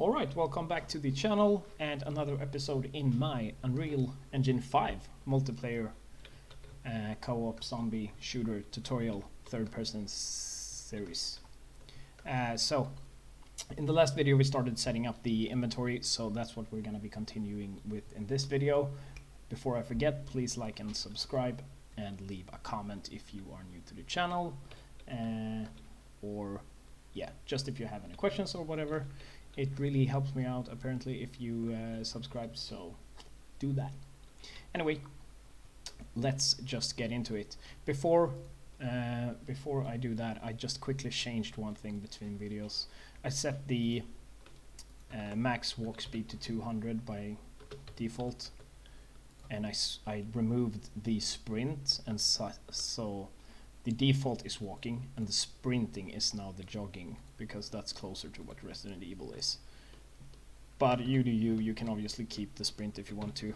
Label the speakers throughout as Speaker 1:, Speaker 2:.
Speaker 1: Alright, welcome back to the channel and another episode in my Unreal Engine 5 multiplayer co-op zombie shooter tutorial third-person series. So, in the last video we started setting up the inventory, so that's what we're going to be continuing with in this video. Before I forget, please like and subscribe and leave a comment if you are new to the channel, or yeah, just if you have any questions or whatever. It really helps me out apparently if you subscribe, so do that. Anyway, let's just get into it. Before I do that, I just quickly changed one thing between videos. I set the max walk speed to 200 by default, and I removed the sprint, and so the default is walking and the sprinting is now the jogging, because that's closer to what Resident Evil is. But you do you can obviously keep the sprint if you want to.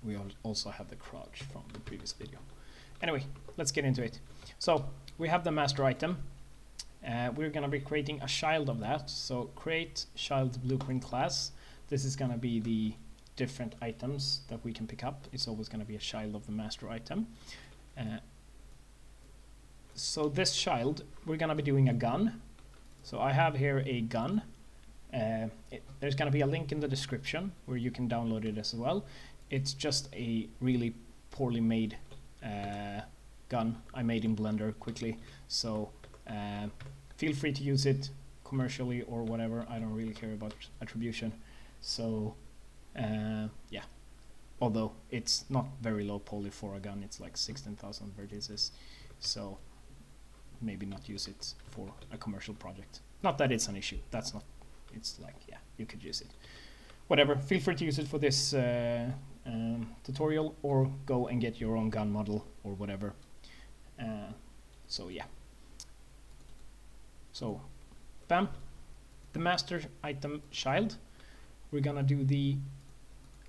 Speaker 1: We also have the crouch from the previous video. Anyway, let's get into it. So we have the master item. We're gonna be creating a child of that. So create child blueprint class. This is gonna be the different items that we can pick up. It's always gonna be a child of the master item. So this child, we're gonna be doing a gun. So I have here a gun. There's gonna be a link in the description where you can download it as well. It's just a really poorly made gun I made in Blender quickly. So feel free to use it commercially or whatever. I don't really care about attribution. So yeah, although it's not very low poly for a gun, it's like 16,000 vertices. So maybe not use it for a commercial project. Not that it's an issue. That's not. It's like, yeah, you could use it. Whatever. Feel free to use it for this tutorial, or go and get your own gun model or whatever. So yeah. So, bam. The master item child. We're gonna do the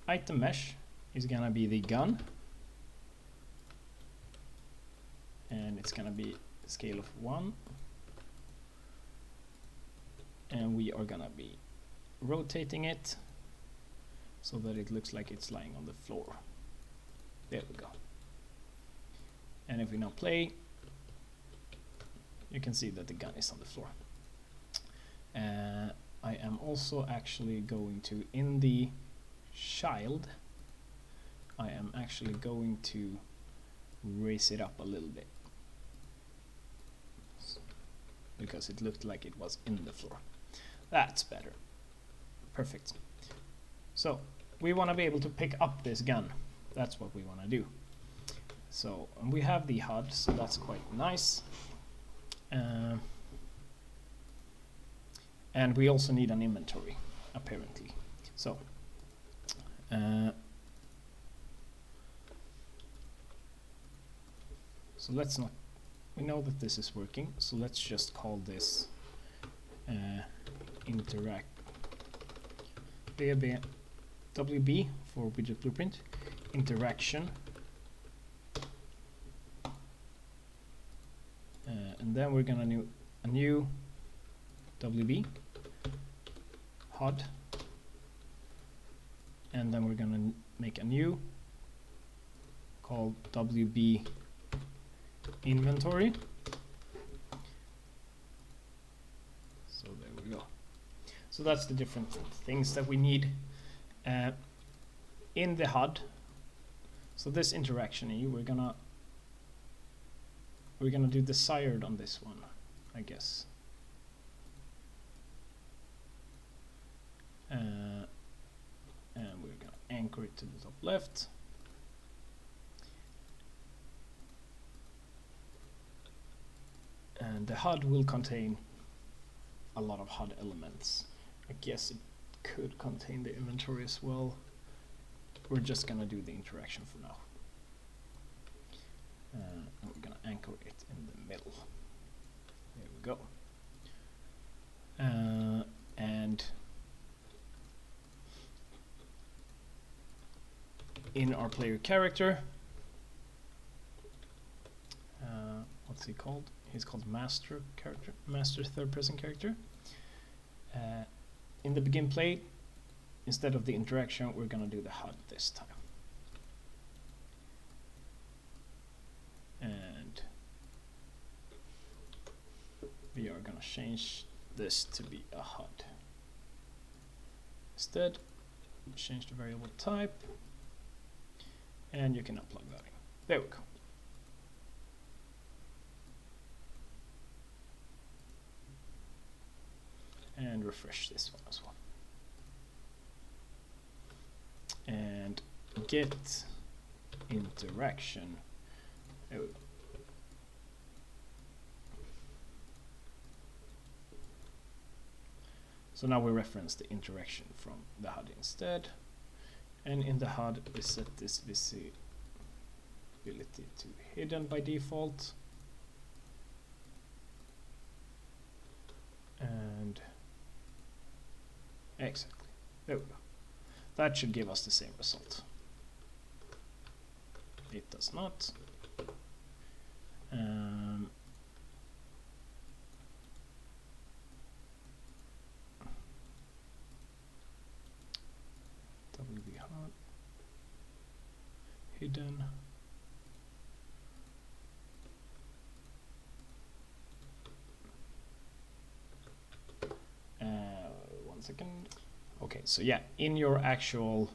Speaker 1: item mesh. Is gonna be the gun, and it's gonna be scale of 1, and we are gonna be rotating it so that it looks like it's lying on the floor. There we go. And if we now play, you can see that the gun is on the floor. I am also actually going to, in the child, I am actually going to raise it up a little bit, because it looked like it was in the floor. That's better. Perfect. So we want to be able to pick up this gun. That's what we want to do. So we have the HUD, so that's quite nice. And we also need an inventory, apparently. So so let's not. We know that this is working, so let's just call this interact WB for widget blueprint interaction, and then we're gonna do a new WB HUD, and then we're gonna make a new called WB inventory. So there we go. So that's the different things that we need in the HUD. So this interaction here, we're gonna do desired on this one, I guess. And we're gonna anchor it to the top left. And the HUD will contain a lot of HUD elements. I guess it could contain the inventory as well. We're just gonna do the interaction for now. And we're gonna anchor it in the middle. There we go. And in our player character, what's he called? He's called master character, master third person character. in the begin plate, instead of the interaction, we're gonna do the HUD this time. And we are gonna change this to be a HUD. Instead, change the variable type, and you can now plug that in. There we go. And refresh this one as well. And get interaction. There we go. So now we reference the interaction from the HUD instead. And in the HUD, we set this visibility to hidden by default. And exactly, there we go. That should give us the same result. It does not. WB HUD hidden. One second. Okay, so yeah, in your actual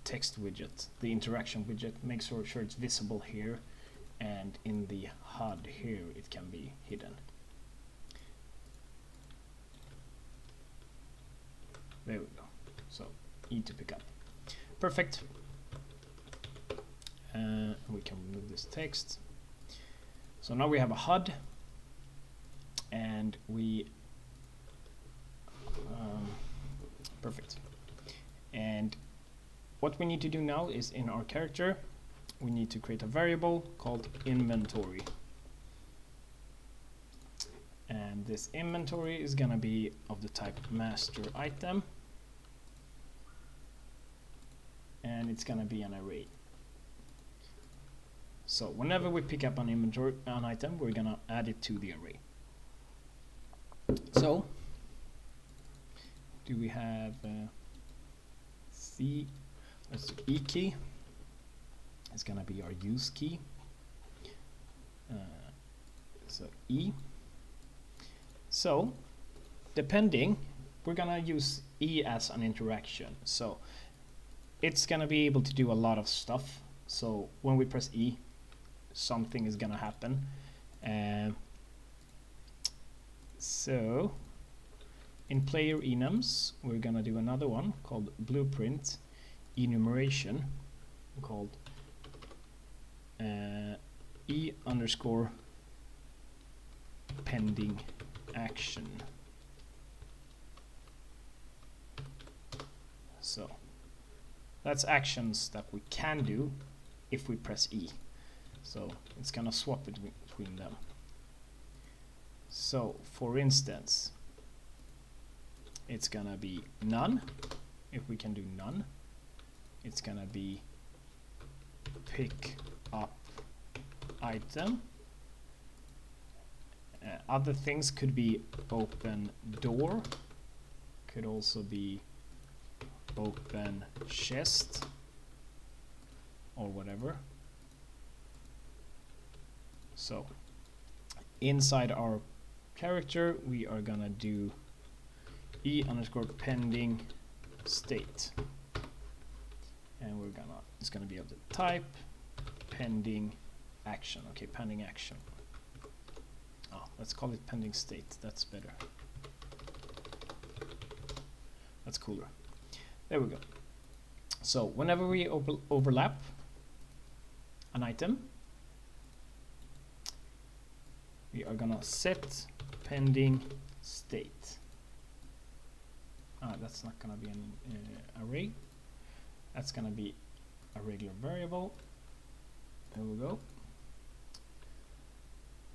Speaker 1: text widget, the interaction widget, make sure it's visible here, and in the HUD here it can be hidden. There we go. So E to pick up. Perfect. We can remove this text. So now we have a HUD, and we perfect. And what we need to do now is, in our character, we need to create a variable called inventory. And this inventory is gonna be of the type master item, and it's gonna be an array. So whenever we pick up an item, we're gonna add it to the array. So do we have let's do E key. It's gonna be our use key. So E. So depending, we're gonna use E as an interaction. So it's gonna be able to do a lot of stuff. So when we press E, something is gonna happen. So in player enums, we're gonna do another one called blueprint enumeration, called E underscore pending action. So that's actions that we can do if we press E. So it's gonna swap between them. So for instance, it's gonna be none. If we can do none, it's gonna be pick up item. Other things could be open door, could also be open chest, or whatever. So inside our character, we are gonna do E underscore pending state, and it's gonna be of the type pending action. Okay, pending action. Oh, let's call it pending state. That's better. That's cooler. There we go. So whenever we overlap an item, we are gonna set pending state. That's not gonna be an array. That's gonna be a regular variable. There we go.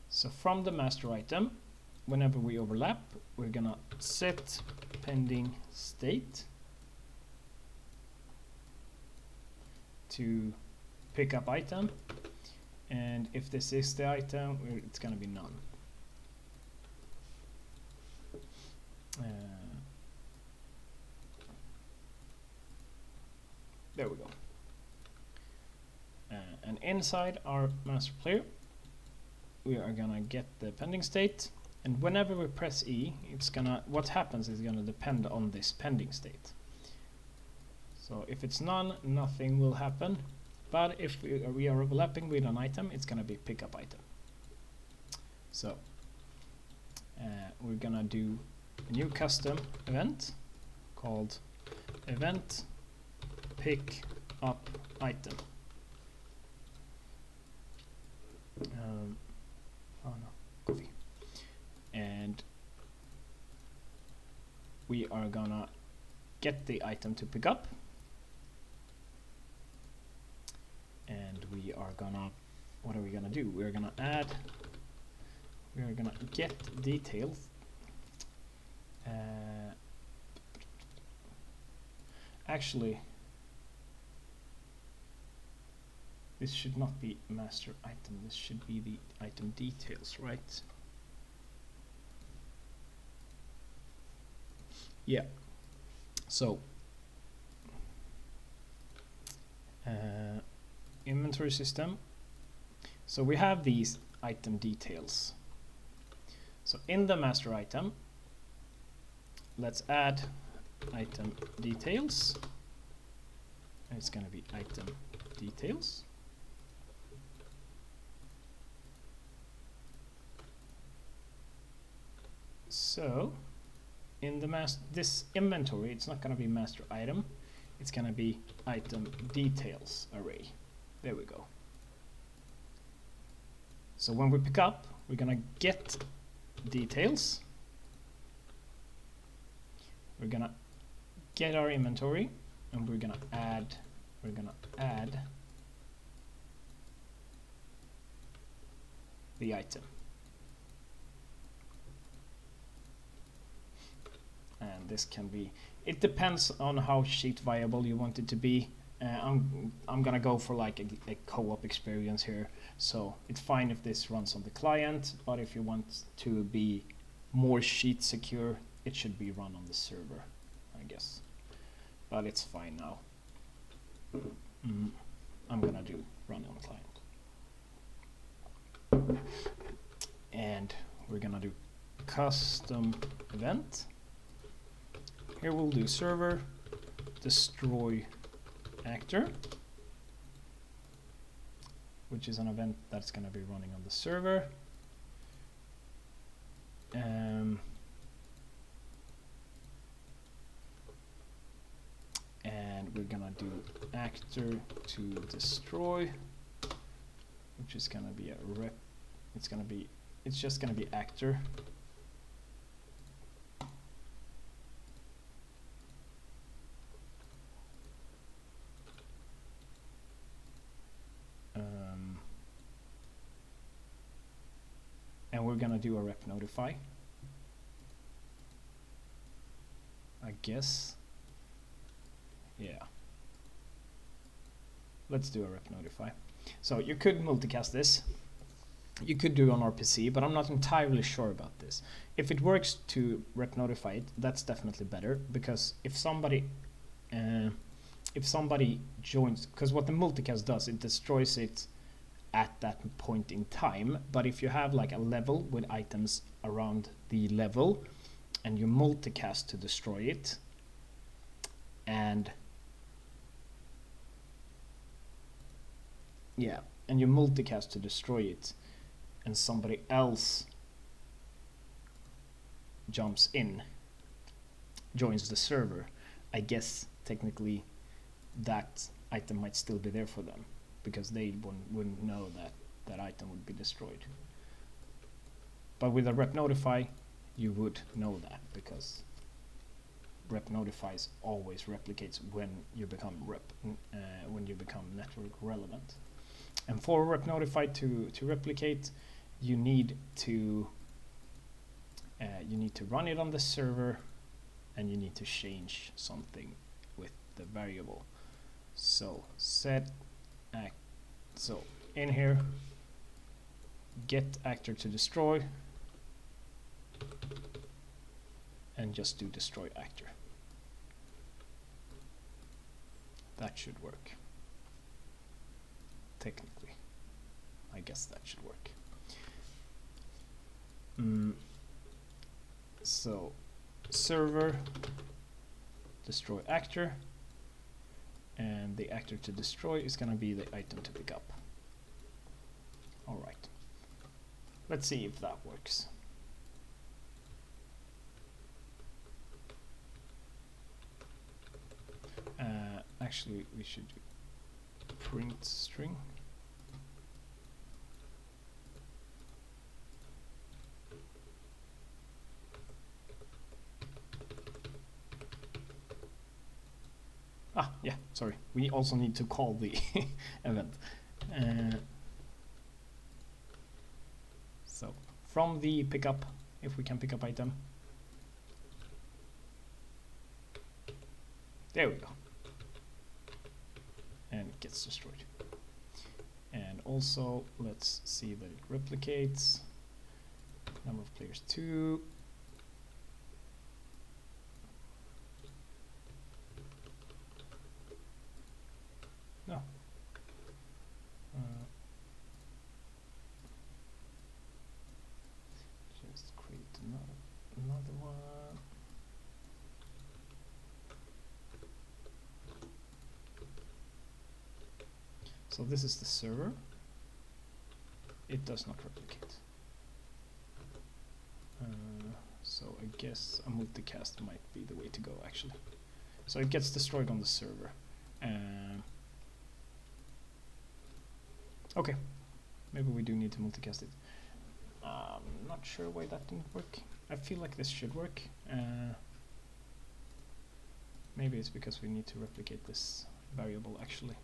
Speaker 1: So from the master item, whenever we overlap, we're gonna set pending state to pick up item, and if this is the item, it's gonna be none. inside our master player, we are gonna get the pending state, and whenever we press E, what happens is gonna depend on this pending state. So if it's none, nothing will happen. But if we are overlapping with an item, it's gonna be pickup item. So we're gonna do a new custom event called event pick up item. Oh no, coffee. And we are gonna get the item to pick up, and we are gonna, what are we gonna do? We're gonna get details. Actually, this should not be master item, this should be the item details, right? Yeah. So inventory system. So we have these item details. So in the master item, let's add item details, and it's going to be item details. So in the this inventory, it's not going to be master item, it's going to be item details array. There we go. So when we pick up, we're going to get details, we're going to get our inventory, and we're going to add the item. And this can be, it depends on how sheet viable you want it to be. I'm gonna go for like a co-op experience here, so it's fine if this runs on the client, but if you want to be more sheet secure, it should be run on the server, I guess. But it's fine now. I'm gonna do run on client. And we're gonna do custom event. Here we'll do server destroy actor, which is an event that's going to be running on the server. And we're going to do actor to destroy, which is going to be a rep. It's just going to be actor. And we're gonna do a rep notify, I guess. Yeah, let's do a rep notify. So you could multicast this, you could do on RPC, but I'm not entirely sure about this. If it works to rep notify it, that's definitely better, because if somebody joins, because what the multicast does, it destroys it at that point in time. But if you have like a level with items around the level and you multicast to destroy it, and you multicast to destroy it, and somebody else joins the server, I guess technically that item might still be there for them, because they wouldn't know that that item would be destroyed. But with a rep notify, you would know that, because rep notifies always replicates when you become network relevant. And for rep notify to replicate, you need to run it on the server, and you need to change something with the variable. So set act. So in here, get actor to destroy, and just do destroy actor. That should work technically. I guess that should work. So server destroy actor, and the actor to destroy is going to be the item to pick up. All right, let's see if that works. Actually, we should do print string. Yeah, sorry. We also need to call the event. So from the pickup, if we can pick up item. There we go. And it gets destroyed. And also, let's see that it replicates. Number of players 2. No. Just create another one. So this is the server. It does not replicate. So I guess a multicast might be the way to go, actually. So it gets destroyed on the server. Okay, maybe we do need to multicast it. Not sure why that didn't work. I feel like this should work. Maybe it's because we need to replicate this variable, actually.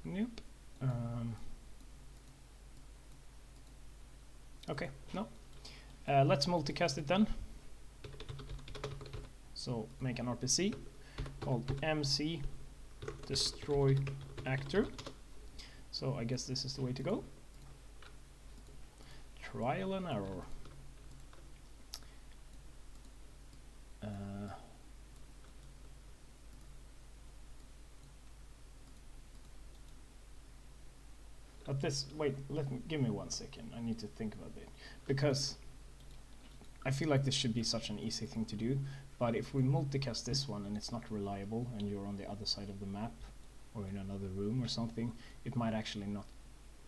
Speaker 1: Nope. Okay, no. Let's multicast it then. So make an RPC called MC destroy actor. So I guess this is the way to go. Trial and error. But this, wait, give me 1 second. I need to think about it, because I feel like this should be such an easy thing to do. But if we multicast this one and it's not reliable, and you're on the other side of the map or in another room or something, it might actually not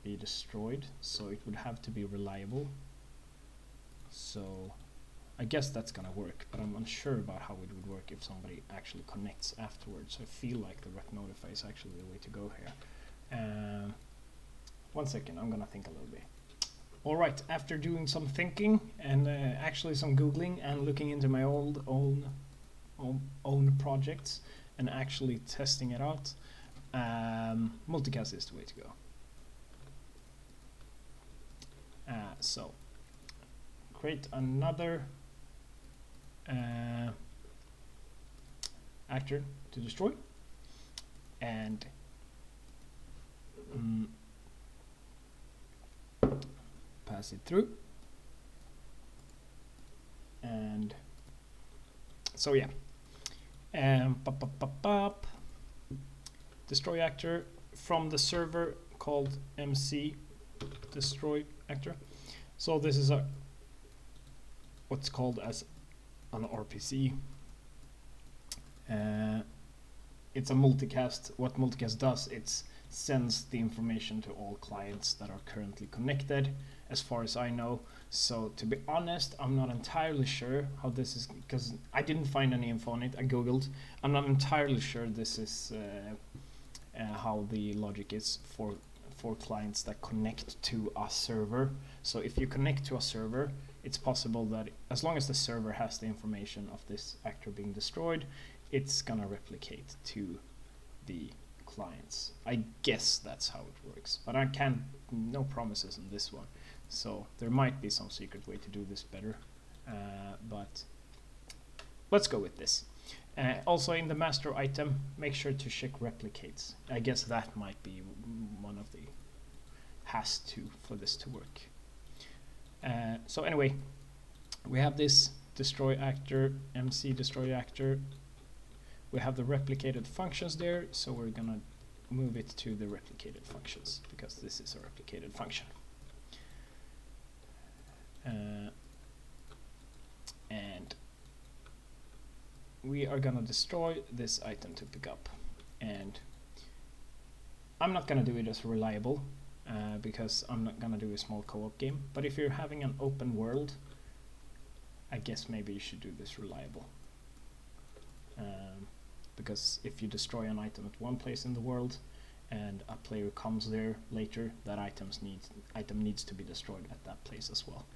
Speaker 1: be destroyed. So it would have to be reliable. So I guess that's gonna work, but I'm unsure about how it would work if somebody actually connects afterwards. I feel like the rec notify is actually the way to go here. 1 second, I'm gonna think a little bit. Alright, after doing some thinking and actually some googling and looking into my own projects and actually testing it out, multicast is the way to go. So create another actor to destroy, and pass it through. And so yeah, destroy actor from the server called MC destroy actor. So this is what's called as an RPC. It's a multicast. What multicast does, it sends the information to all clients that are currently connected, as far as I know. So to be honest, I'm not entirely sure how this is, because I didn't find any info on it. I googled. I'm not entirely sure this is how the logic is for clients that connect to a server. So if you connect to a server, it's possible that as long as the server has the information of this actor being destroyed, it's gonna replicate to the clients. I guess that's how it works, but I can't, no promises on this one. So there might be some secret way to do this better, but let's go with this. Also in the master item, make sure to check replicates. I guess that might be one of the has to for this to work. So anyway, we have this destroy actor, MC destroy actor. We have the replicated functions there, so we're gonna move it to the replicated functions because this is a replicated function. And we are gonna destroy this item to pick up. And I'm not gonna do it as reliable because I'm not gonna do a small co-op game. But if you're having an open world, I guess maybe you should do this reliable. Because if you destroy an item at one place in the world and a player comes there later, that item needs to be destroyed at that place as well.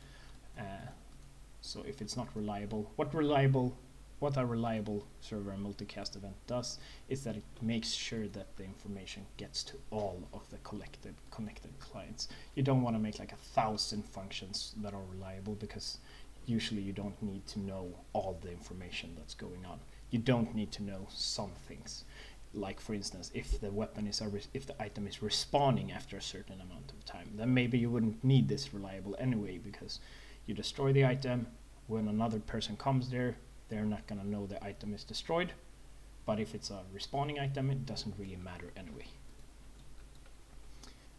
Speaker 1: So if it's not reliable, what a reliable server and multicast event does is that it makes sure that the information gets to all of the connected clients. You don't want to make like 1,000 functions that are reliable because usually you don't need to know all the information that's going on. You don't need to know some things. Like for instance, if the weapon is if the item is respawning after a certain amount of time, then maybe you wouldn't need this reliable anyway, because you destroy the item, when another person comes there, they're not gonna know the item is destroyed. But if it's a respawning item, it doesn't really matter anyway.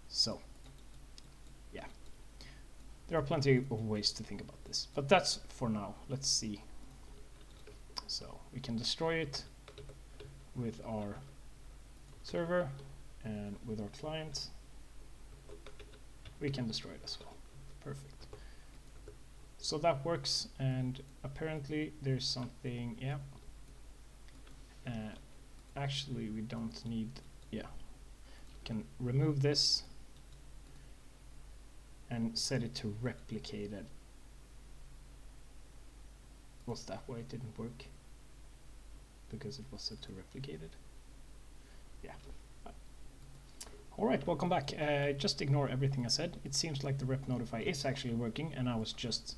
Speaker 1: So yeah, there are plenty of ways to think about this, but that's for now. Let's see. So we can destroy it with our server, and with our client we can destroy it as well. Perfect. So that works, and apparently there's something, yeah. Actually we don't need, yeah. We can remove this and set it to replicated. Was that why it didn't work? Because it was set to replicated. Yeah. Alright, welcome back. Just ignore everything I said. It seems like the rep notify is actually working, and I was just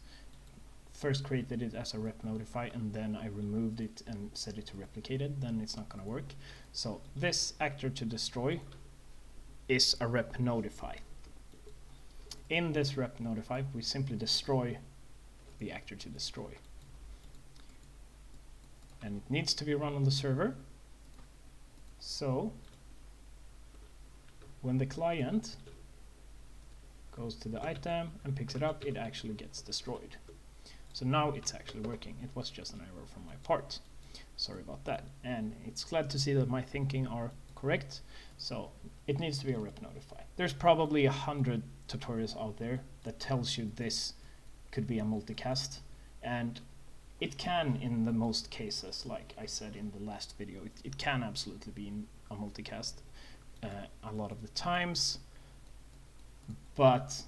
Speaker 1: first created it as a rep notify and then I removed it and set it to replicated. Then it's not gonna work. So this actor to destroy is a rep notify. In this rep notify we simply destroy the actor to destroy. And it needs to be run on the server. So when the client goes to the item and picks it up, it actually gets destroyed. So now it's actually working. It was just an error from my part. Sorry about that. And it's glad to see that my thinking are correct. So it needs to be a rep notify. There's probably 100 tutorials out there that tells you this could be a multicast, and it can, in the most cases, like I said in the last video, it can absolutely be a multicast a lot of the times. But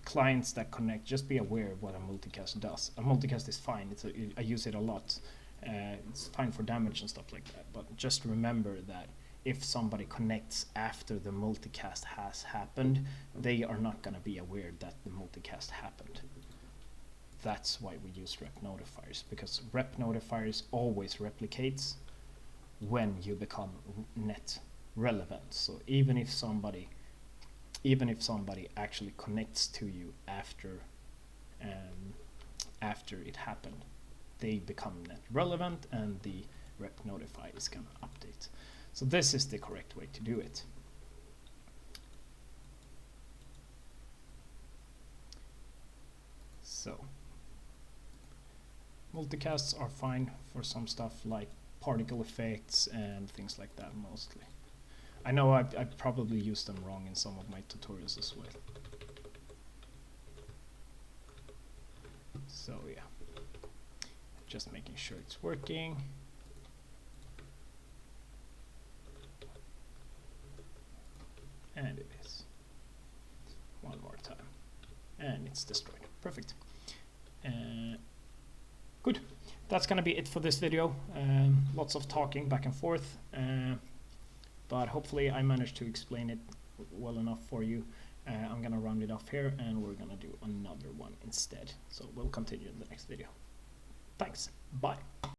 Speaker 1: clients that connect, just be aware of what a multicast does. A multicast is fine. I use it a lot. It's fine for damage and stuff like that. But just remember that if somebody connects after the multicast has happened, they are not going to be aware that the multicast happened. That's why we use rep notifiers, because rep notifiers always replicates when you become net relevant. So even if somebody actually connects to you after it happened, they become net relevant and the rep notify is gonna update. So this is the correct way to do it. So multicasts are fine for some stuff like particle effects and things like that mostly. I know I probably used them wrong in some of my tutorials as well. So yeah, just making sure it's working. And it is. One more time. And it's destroyed. Perfect. Good. That's gonna be it for this video. Lots of talking back and forth. But hopefully I managed to explain it well enough for you. I'm gonna round it off here and we're gonna do another one instead. So we'll continue in the next video. Thanks. Bye.